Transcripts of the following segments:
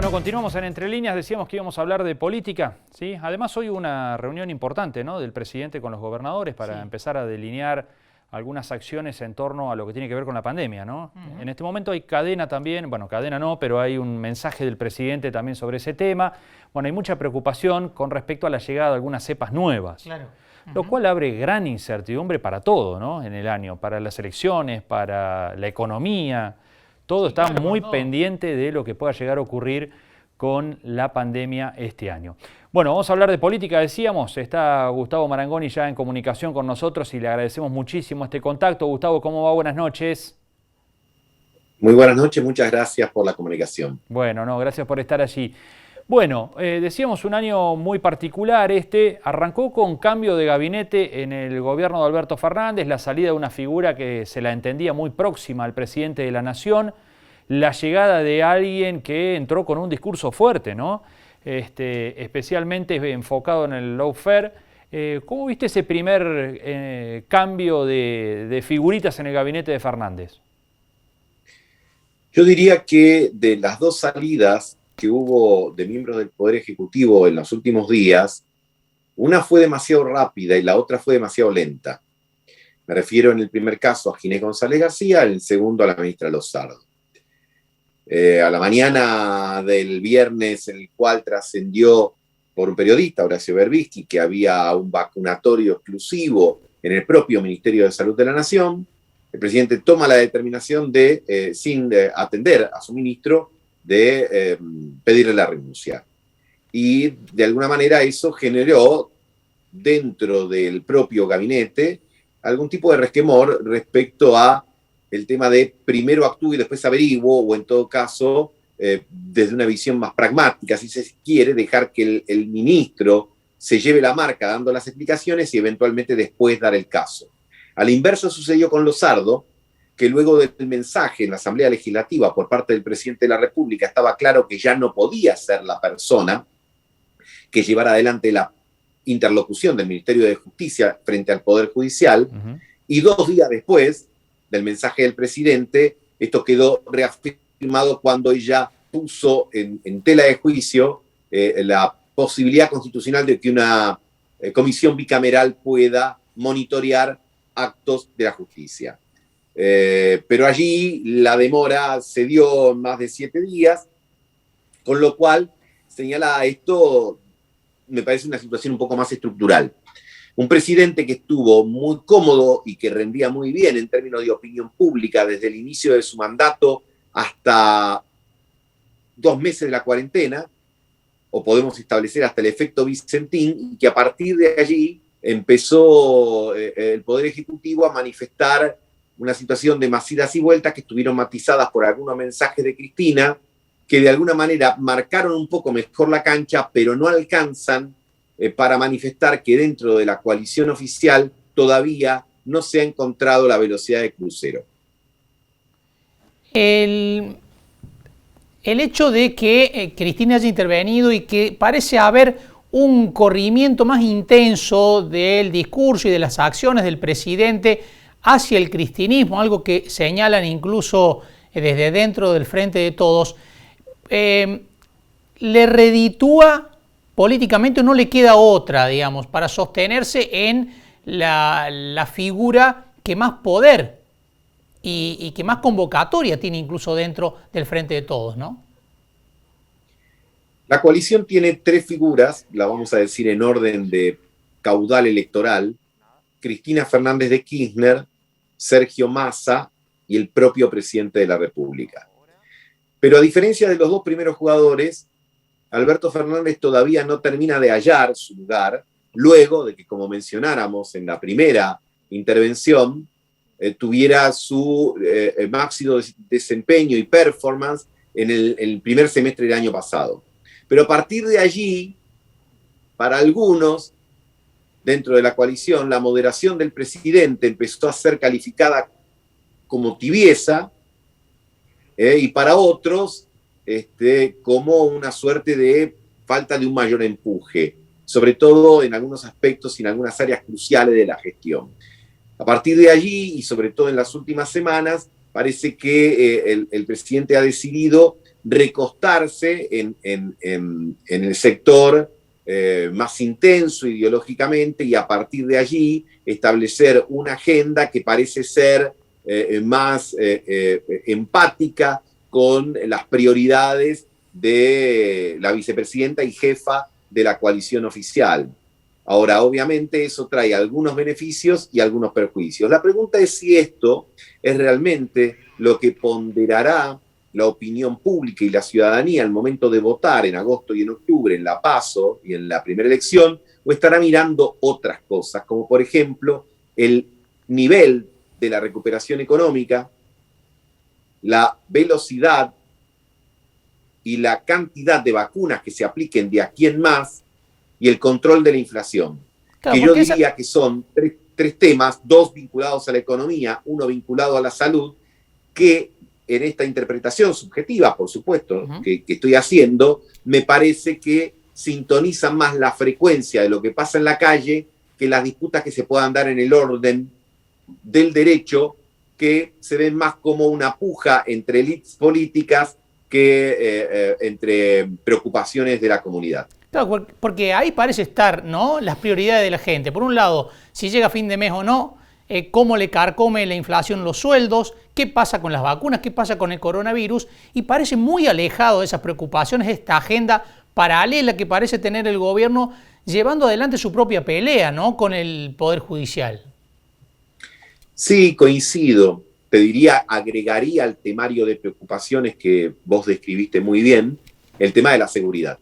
Bueno, continuamos en Entre Líneas, decíamos que íbamos a hablar de política, ¿sí? Además hoy hubo una reunión importante, ¿no?, del presidente con los gobernadores para empezar a delinear algunas acciones en torno a lo que tiene que ver con la pandemia, ¿no? En este momento hay cadena también, bueno, cadena no, pero hay un mensaje del presidente también sobre ese tema. Bueno, hay mucha preocupación con respecto a la llegada de algunas cepas nuevas, lo cual abre gran incertidumbre para todo, ¿no?, en el año, para las elecciones, para la economía. Todo está muy pendiente de lo que pueda llegar a ocurrir con la pandemia este año. Bueno, vamos a hablar de política, decíamos. Está Gustavo Marangoni ya en comunicación con nosotros y le agradecemos muchísimo este contacto. Gustavo, ¿cómo va? Buenas noches. Muy buenas noches, muchas gracias por la comunicación. Bueno, no, gracias por estar allí. Bueno, decíamos un año muy particular este. Arrancó con cambio de gabinete en el gobierno de Alberto Fernández, la salida de una figura que se la entendía muy próxima al presidente de la Nación, la llegada de alguien que entró con un discurso fuerte, ¿no? Especialmente enfocado en el lawfare. ¿Cómo viste ese primer cambio de figuritas en el gabinete de Fernández? Yo diría que de las dos salidas que hubo de miembros del Poder Ejecutivo en los últimos días, una fue demasiado rápida y la otra fue demasiado lenta. Me refiero en el primer caso a Ginés González García, en el segundo a la ministra Lozardo. A la mañana del viernes, en el cual trascendió por un periodista, Horacio Berbisky, que había un vacunatorio exclusivo en el propio Ministerio de Salud de la Nación, el presidente toma la determinación de, sin atender a su ministro, de pedirle la renuncia. Y de alguna manera eso generó dentro del propio gabinete algún tipo de resquemor respecto a el tema de primero actúo y después averiguo, o en todo caso, desde una visión más pragmática, si se quiere, dejar que el ministro se lleve la marca dando las explicaciones y eventualmente después dar el caso. Al inverso sucedió con Lozardo, que luego del mensaje en la Asamblea Legislativa por parte del presidente de la República estaba claro que ya no podía ser la persona que llevara adelante la interlocución del Ministerio de Justicia frente al Poder Judicial, y 2 días después del mensaje del presidente, esto quedó reafirmado cuando ella puso en tela de juicio la posibilidad constitucional de que una comisión bicameral pueda monitorear actos de la justicia. Pero allí la demora se dio más de 7 días, con lo cual señala esto, me parece una situación un poco más estructural. Un presidente que estuvo muy cómodo y que rendía muy bien en términos de opinión pública desde el inicio de su mandato hasta 2 meses de la cuarentena, o podemos establecer hasta el efecto Vicentín, y que a partir de allí empezó el Poder Ejecutivo a manifestar una situación de idas y vueltas que estuvieron matizadas por algunos mensajes de Cristina, que de alguna manera marcaron un poco mejor la cancha, pero no alcanzan para manifestar que dentro de la coalición oficial todavía no se ha encontrado la velocidad de crucero. El hecho de que Cristina haya intervenido y que parece haber un corrimiento más intenso del discurso y de las acciones del presidente hacia el cristinismo, algo que señalan incluso desde dentro del Frente de Todos, le reditúa políticamente, no le queda otra, digamos, para sostenerse en la figura que más poder y que más convocatoria tiene incluso dentro del Frente de Todos, ¿no? La coalición tiene 3 figuras, la vamos a decir en orden de caudal electoral: Cristina Fernández de Kirchner, Sergio Massa y el propio presidente de la República. Pero a diferencia de los 2 primeros jugadores, Alberto Fernández todavía no termina de hallar su lugar, luego de que, como mencionáramos en la primera intervención, tuviera su máximo desempeño y performance en el primer semestre del año pasado. Pero a partir de allí, para algunos dentro de la coalición, la moderación del presidente empezó a ser calificada como tibieza, y para otros como una suerte de falta de un mayor empuje, sobre todo en algunos aspectos y en algunas áreas cruciales de la gestión. A partir de allí, y sobre todo en las últimas semanas, parece que el presidente ha decidido recostarse en el sector más intenso ideológicamente y a partir de allí establecer una agenda que parece ser más empática con las prioridades de la vicepresidenta y jefa de la coalición oficial. Ahora, obviamente, eso trae algunos beneficios y algunos perjuicios. La pregunta es si esto es realmente lo que ponderará la opinión pública y la ciudadanía al momento de votar en agosto y en octubre en la PASO y en la primera elección, o estará mirando otras cosas, como por ejemplo el nivel de la recuperación económica, la velocidad y la cantidad de vacunas que se apliquen de aquí en más y el control de la inflación. Claro, que yo diría que son tres temas, dos vinculados a la economía, uno vinculado a la salud, que en esta interpretación subjetiva, por supuesto, que estoy haciendo, me parece que sintonizan más la frecuencia de lo que pasa en la calle que las disputas que se puedan dar en el orden del derecho, que se ven más como una puja entre élites políticas que entre preocupaciones de la comunidad. Claro, porque ahí parece estar, ¿no?, las prioridades de la gente. Por un lado, si llega a fin de mes o no, cómo le carcome la inflación los sueldos, qué pasa con las vacunas, qué pasa con el coronavirus, y parece muy alejado de esas preocupaciones esta agenda paralela que parece tener el gobierno llevando adelante su propia pelea, ¿no?, con el Poder Judicial. Sí, coincido. Te diría, agregaría al temario de preocupaciones que vos describiste muy bien, el tema de la seguridad.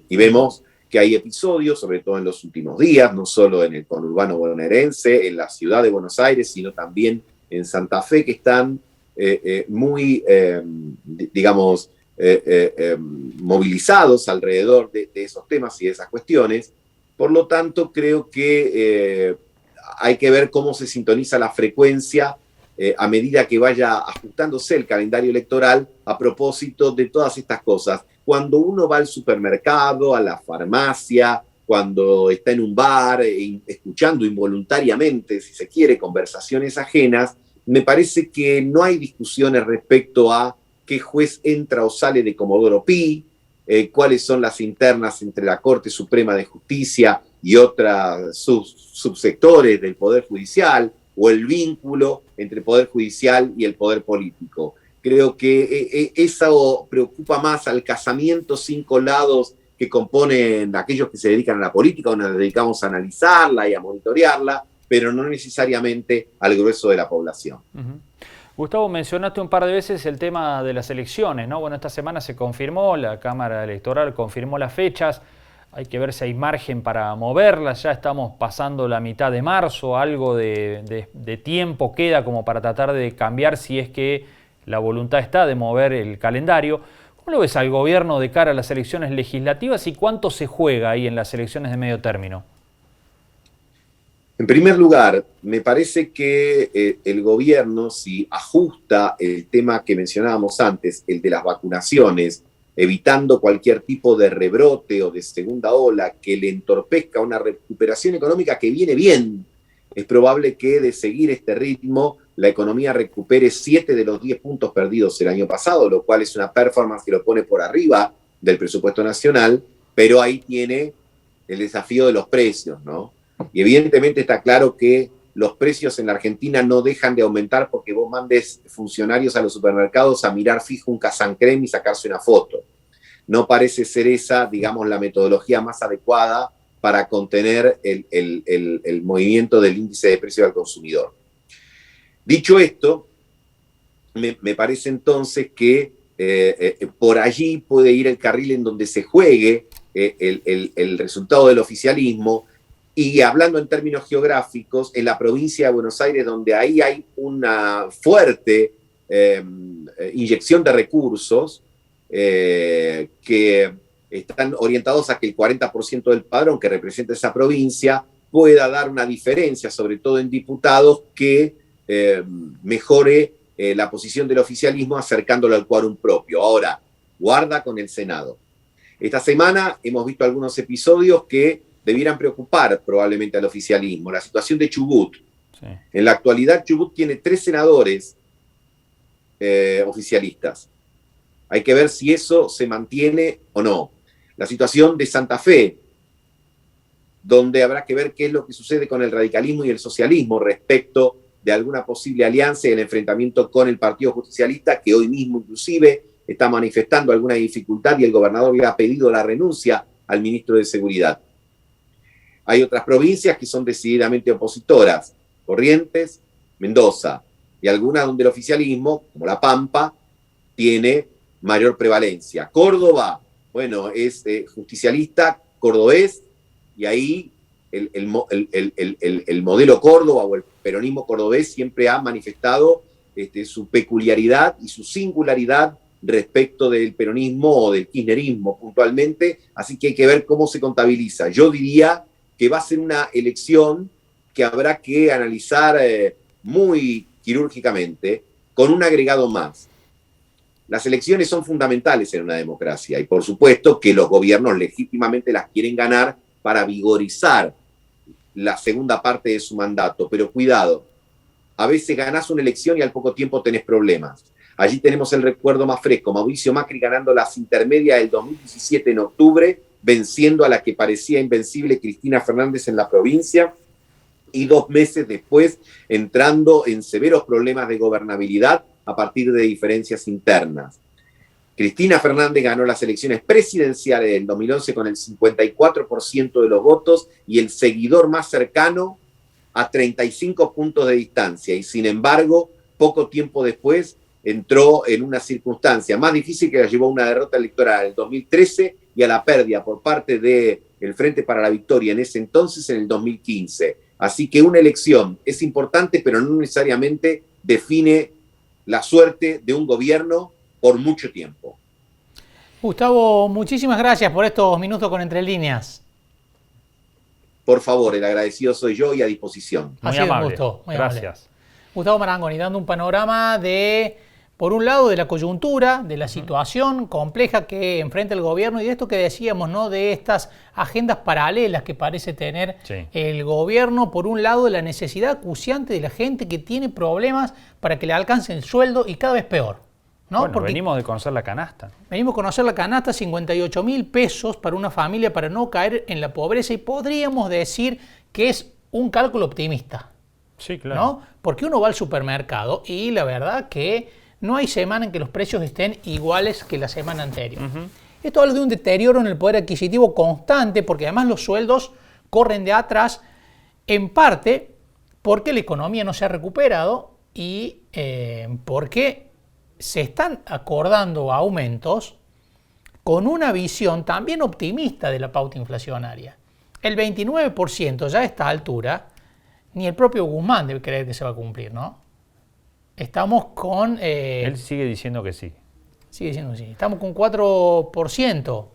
Y vemos que hay episodios, sobre todo en los últimos días, no solo en el conurbano bonaerense, en la ciudad de Buenos Aires, sino también en Santa Fe, que están muy, digamos, movilizados alrededor de esos temas y de esas cuestiones. Por lo tanto, creo que hay que ver cómo se sintoniza la frecuencia a medida que vaya ajustándose el calendario electoral a propósito de todas estas cosas. Cuando uno va al supermercado, a la farmacia, cuando está en un bar, escuchando involuntariamente, si se quiere, conversaciones ajenas, me parece que no hay discusiones respecto a qué juez entra o sale de Comodoro Pi, cuáles son las internas entre la Corte Suprema de Justicia y otros subsectores del Poder Judicial, o el vínculo entre el Poder Judicial y el Poder Político. Creo que eso preocupa más al casamiento sin colados que componen aquellos que se dedican a la política, o nos dedicamos a analizarla y a monitorearla, pero no necesariamente al grueso de la población. Gustavo, mencionaste un par de veces el tema de las elecciones, ¿no? Bueno, esta semana se confirmó, la Cámara Electoral confirmó las fechas. Hay que ver si hay margen para moverlas, ya estamos pasando la mitad de marzo, algo de tiempo queda como para tratar de cambiar si es que la voluntad está de mover el calendario. ¿Cómo lo ves al gobierno de cara a las elecciones legislativas y cuánto se juega ahí en las elecciones de medio término? En primer lugar, me parece que el gobierno, si ajusta el tema que mencionábamos antes, el de las vacunaciones, evitando cualquier tipo de rebrote o de segunda ola que le entorpezca una recuperación económica que viene bien, es probable que de seguir este ritmo la economía recupere 7 de los 10 puntos perdidos el año pasado, lo cual es una performance que lo pone por arriba del presupuesto nacional, pero ahí tiene el desafío de los precios, ¿no? Y evidentemente está claro que los precios en la Argentina no dejan de aumentar porque vos mandes funcionarios a los supermercados a mirar fijo un casancrem y sacarse una foto. No parece ser esa, digamos, la metodología más adecuada para contener el movimiento del índice de precio al consumidor. Dicho esto, me parece entonces que por allí puede ir el carril en donde se juegue el resultado del oficialismo. Y hablando en términos geográficos, en la provincia de Buenos Aires, donde ahí hay una fuerte inyección de recursos que están orientados a que el 40% del padrón que representa esa provincia pueda dar una diferencia, sobre todo en diputados, que mejore la posición del oficialismo acercándolo al quórum propio. Ahora, guarda con el Senado. Esta semana hemos visto algunos episodios que debieran preocupar probablemente al oficialismo. La situación de Chubut. Sí. En la actualidad, Chubut tiene 3 senadores oficialistas. Hay que ver si eso se mantiene o no. La situación de Santa Fe, donde habrá que ver qué es lo que sucede con el radicalismo y el socialismo respecto de alguna posible alianza y el enfrentamiento con el Partido Justicialista, que hoy mismo inclusive está manifestando alguna dificultad y el gobernador le ha pedido la renuncia al ministro de Seguridad. Hay otras provincias que son decididamente opositoras, Corrientes, Mendoza, y algunas donde el oficialismo, como La Pampa, tiene mayor prevalencia. Córdoba, bueno, es justicialista cordobés, y ahí el modelo Córdoba o el peronismo cordobés siempre ha manifestado su peculiaridad y su singularidad respecto del peronismo o del kirchnerismo puntualmente, así que hay que ver cómo se contabiliza. Yo diría que va a ser una elección que habrá que analizar muy quirúrgicamente, con un agregado más. Las elecciones son fundamentales en una democracia y por supuesto que los gobiernos legítimamente las quieren ganar para vigorizar la segunda parte de su mandato, pero cuidado, a veces ganás una elección y al poco tiempo tenés problemas. Allí tenemos el recuerdo más fresco, Mauricio Macri ganando las intermedias del 2017 en octubre, venciendo a la que parecía invencible Cristina Fernández en la provincia, y 2 meses después entrando en severos problemas de gobernabilidad a partir de diferencias internas. Cristina Fernández ganó las elecciones presidenciales del 2011 con el 54% de los votos y el seguidor más cercano a 35 puntos de distancia. Y sin embargo, poco tiempo después entró en una circunstancia más difícil que la llevó a una derrota electoral en el 2013 y a la pérdida por parte del Frente para la Victoria en ese entonces en el 2015. Así que una elección es importante, pero no necesariamente define la suerte de un gobierno por mucho tiempo. Gustavo, muchísimas gracias por estos minutos con Entre Líneas. Por favor, el agradecido soy yo y a disposición. Muy amable. Gracias. Gustavo Marangoni, dando un panorama de, por un lado, de la coyuntura, de la situación compleja que enfrenta el gobierno y de esto que decíamos, ¿no? De estas agendas paralelas que parece tener el gobierno. Por un lado, de la necesidad acuciante de la gente que tiene problemas para que le alcance el sueldo y cada vez peor, ¿no? Bueno, porque venimos de conocer la canasta. Venimos a conocer la canasta, 58.000 pesos para una familia para no caer en la pobreza y podríamos decir que es un cálculo optimista. Sí, claro. ¿No? Porque uno va al supermercado y la verdad que no hay semana en que los precios estén iguales que la semana anterior. Esto habla de un deterioro en el poder adquisitivo constante porque además los sueldos corren de atrás en parte porque la economía no se ha recuperado y porque se están acordando aumentos con una visión también optimista de la pauta inflacionaria. El 29% ya a esta altura, ni el propio Guzmán debe creer que se va a cumplir, ¿no? Estamos con... Él sigue diciendo que sí. Sigue diciendo que sí. Estamos con 4%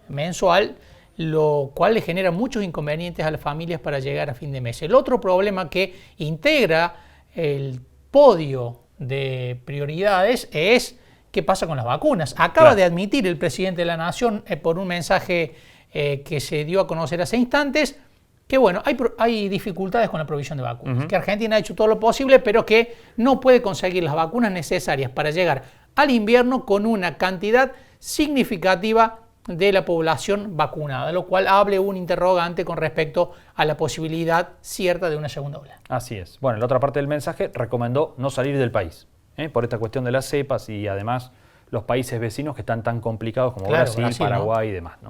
mensual, lo cual le genera muchos inconvenientes a las familias para llegar a fin de mes. El otro problema que integra el podio de prioridades es qué pasa con las vacunas. Acaba de admitir el presidente de la Nación por un mensaje que se dio a conocer hace instantes que bueno, hay dificultades con la provisión de vacunas, que Argentina ha hecho todo lo posible, pero que no puede conseguir las vacunas necesarias para llegar al invierno con una cantidad significativa de la población vacunada, lo cual abre un interrogante con respecto a la posibilidad cierta de una segunda ola. Así es. Bueno, en la otra parte del mensaje recomendó no salir del país, por esta cuestión de las cepas y además los países vecinos que están tan complicados como Brasil, Paraguay y demás, ¿no?